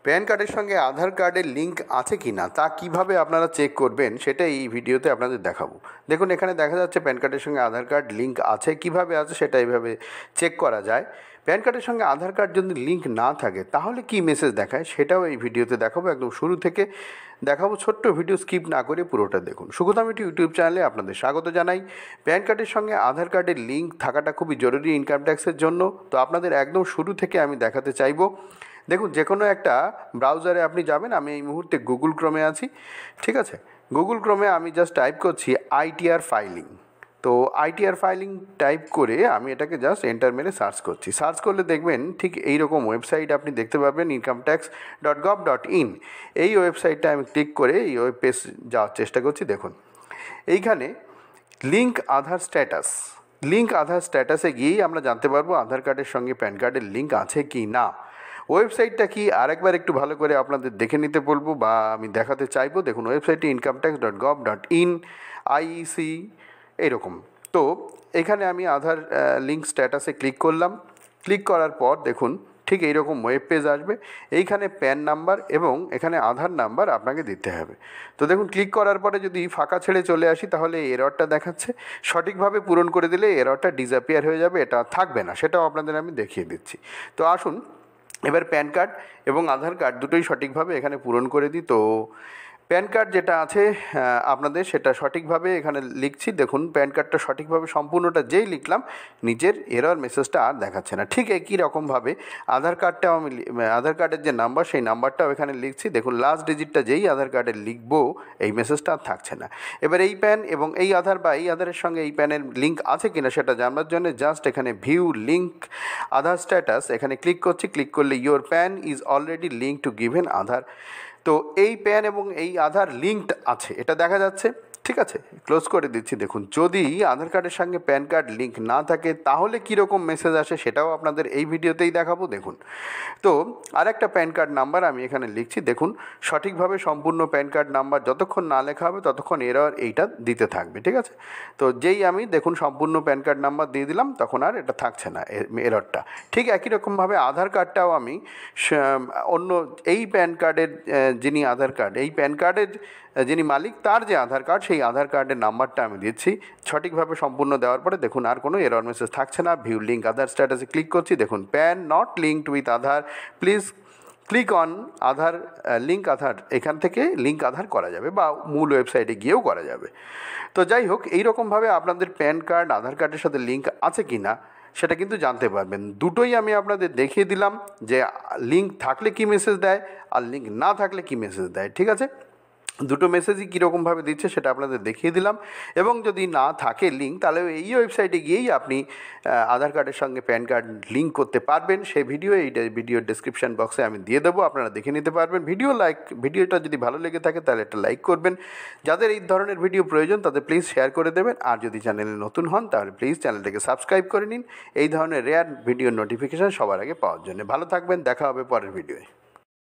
Pan কার্ডের সঙ্গে আধার কার্ডের লিঙ্ক আছে কি না তা কীভাবে আপনারা চেক করবেন সেটা এই ভিডিওতে আপনাদের দেখাবো। দেখুন এখানে দেখা যাচ্ছে প্যান কার্ডের সঙ্গে আধার কার্ড লিঙ্ক আছে, কিভাবে আছে সেটা এইভাবে চেক করা যায়। প্যান কার্ডের সঙ্গে আধার কার্ড যদি লিঙ্ক না থাকে তাহলে কি মেসেজ দেখায় সেটাও এই ভিডিওতে দেখাবো, একদম শুরু থেকে দেখাবো। ছোট্ট ভিডিও স্কিপ না করে পুরোটা দেখুন। সুগতামিটি ইউটিউব চ্যানেলে আপনাদের স্বাগত জানাই। প্যান কার্ডের সঙ্গে আধার কার্ডের লিঙ্ক থাকাটা খুবই জরুরি ইনকাম ট্যাক্সের জন্য, তো আপনাদের একদম শুরু থেকে আমি দেখাতে চাইবো। দেখুন যে কোনো একটা ব্রাউজারে আপনি যাবেন, আমি এই মুহূর্তে গুগল ক্রোমে আছি, ঠিক আছে। গুগল ক্রোমে আমি জাস্ট টাইপ করছি আইটিআর ফাইলিং। তো আইটিআর ফাইলিং টাইপ করে আমি এটাকে জাস্ট এন্টার মেরে সার্চ করছি। সার্চ করলে দেখবেন ঠিক এই রকম ওয়েবসাইট আপনি দেখতে পাবেন, incometax.gov.in। এই ওয়েবসাইটটা আমি ক্লিক করে এই ওয়েব পেজ যাওয়ার চেষ্টা করছি। দেখুন এইখানে লিঙ্ক আধার স্ট্যাটাস, লিঙ্ক আধার স্ট্যাটাসে গিয়েই আমরা জানতে পারবো আধার কার্ডের সঙ্গে প্যান কার্ডের লিঙ্ক আছে কি না। ওয়েবসাইটটা কি আরেকবার একটু ভালো করে আপনাদের দেখে নিতে বলবো বা আমি দেখাতে চাইবো। দেখুন ওয়েবসাইটটি incometax.gov.in IEC এইরকম। তো এখানে আমি আধার লিঙ্ক স্ট্যাটাসে ক্লিক করলাম। ক্লিক করার পর দেখুন ঠিক এইরকম ওয়েব পেজ আসবে। এইখানে প্যান নাম্বার এবং এখানে আধার নাম্বার আপনাকে দিতে হবে। তো দেখুন ক্লিক করার পরে যদি ফাঁকা ছেড়ে চলে আসি তাহলে এই এররটা দেখাচ্ছে। সঠিকভাবে পূরণ করে দিলে এররটা ডিসঅ্যাপিয়ার হয়ে যাবে, এটা থাকবে না, সেটাও আপনাদের আমি দেখিয়ে দিচ্ছি। তো আসুন এবার প্যান কার্ড এবং আধার কার্ড দুটোই সঠিকভাবে এখানে পূরণ করে দিই। তো প্যান কার্ড যেটা আছে আপনাদের সেটা সঠিকভাবে এখানে লিখছি। দেখুন প্যান কার্ডটা সঠিকভাবে সম্পূর্ণটা যেই লিখলাম নিচের এরর মেসেজটা আর দেখাচ্ছে না। ঠিক একই রকমভাবে আধার কার্ডটাও আমি আধার কার্ডের যে নাম্বার সেই নাম্বারটাও এখানে লিখছি। দেখুন লাস্ট ডিজিটটা যেই আধার কার্ডে লিখবো এই মেসেজটা আর থাকছে না। এবার এই প্যান এবং এই আধার বা এই আধারের সঙ্গে এই প্যানের লিঙ্ক আছে কিনা সেটা জানবার জন্য জাস্ট এখানে ভিউ লিঙ্ক আধার স্ট্যাটাস এখানে ক্লিক করছি। ক্লিক করলে your PAN is already link to given Aadhaar. তো এই প্যান এবং এই আধার লিঙ্কড আছে এটা দেখা যাচ্ছে, ঠিক আছে। ক্লোজ করে দিচ্ছি। দেখুন যদি আধার কার্ডের সঙ্গে প্যান কার্ড লিঙ্ক না থাকে তাহলে কীরকম মেসেজ আসে সেটাও আপনাদের এই ভিডিওতেই দেখাবো। দেখুন তো আরেকটা প্যান কার্ড নাম্বার আমি এখানে লিখছি। দেখুন সঠিকভাবে সম্পূর্ণ প্যান কার্ড নাম্বার যতক্ষণ না লেখা হবে ততক্ষণ এরর এইটা দিতে থাকবে, ঠিক আছে। তো যেই আমি দেখুন সম্পূর্ণ প্যান কার্ড নাম্বার দিয়ে দিলাম তখন আর এটা থাকছে না এররটা। ঠিক একই রকমভাবে আধার কার্ডটাও আমি অন্য এই প্যান কার্ডের যিনি আধার কার্ড এই প্যান কার্ডের যিনি মালিক তার যে আধার কার্ড সেই আধার কার্ডের নাম্বারটা আমি দিচ্ছি। সঠিকভাবে সম্পূর্ণ দেওয়ার পরে দেখুন আর কোনো এরর মেসেজ থাকছে না। ভিউ লিঙ্ক আধার স্ট্যাটাসে ক্লিক করছি। দেখুন PAN not linked with Aadhaar, please click on Aadhaar link Aadhaar. এখান থেকে লিঙ্ক আধার করা যাবে বা মূল ওয়েবসাইটে গিয়েও করা যাবে। তো যাই হোক এইরকমভাবে আপনাদের প্যান কার্ড আধার কার্ডের সাথে লিঙ্ক আছে কি না সেটা কিন্তু জানতে পারবেন। দুটোই আমি আপনাদের দেখিয়ে দিলাম যে লিঙ্ক থাকলে কী মেসেজ দেয় আর লিঙ্ক না থাকলে কী মেসেজ দেয়, ঠিক আছে। দুটো মেসেজই কীরকমভাবে দিচ্ছে সেটা আপনাদের দেখিয়ে দিলাম। এবং যদি না থাকে লিঙ্ক তাহলে এই ওয়েবসাইটে গিয়েই আপনি আধার কার্ডের সঙ্গে প্যান কার্ড লিঙ্ক করতে পারবেন। সেই ভিডিওর ডেসক্রিপশন বক্সে আমি দিয়ে দেবো, আপনারা দেখে নিতে পারবেন। ভিডিওটা যদি ভালো লেগে থাকে তাহলে একটা লাইক করবেন। যাদের এই ধরনের ভিডিও প্রয়োজন তাদের প্লিজ শেয়ার করে দেবেন। আর যদি চ্যানেলে নতুন হন তাহলে প্লিজ চ্যানেলটাকে সাবস্ক্রাইব করে নিন এই ধরনের রেয়ার ভিডিওর নোটিফিকেশান সবার আগে পাওয়ার জন্য। ভালো থাকবেন, দেখা হবে পরের ভিডিওয়ে।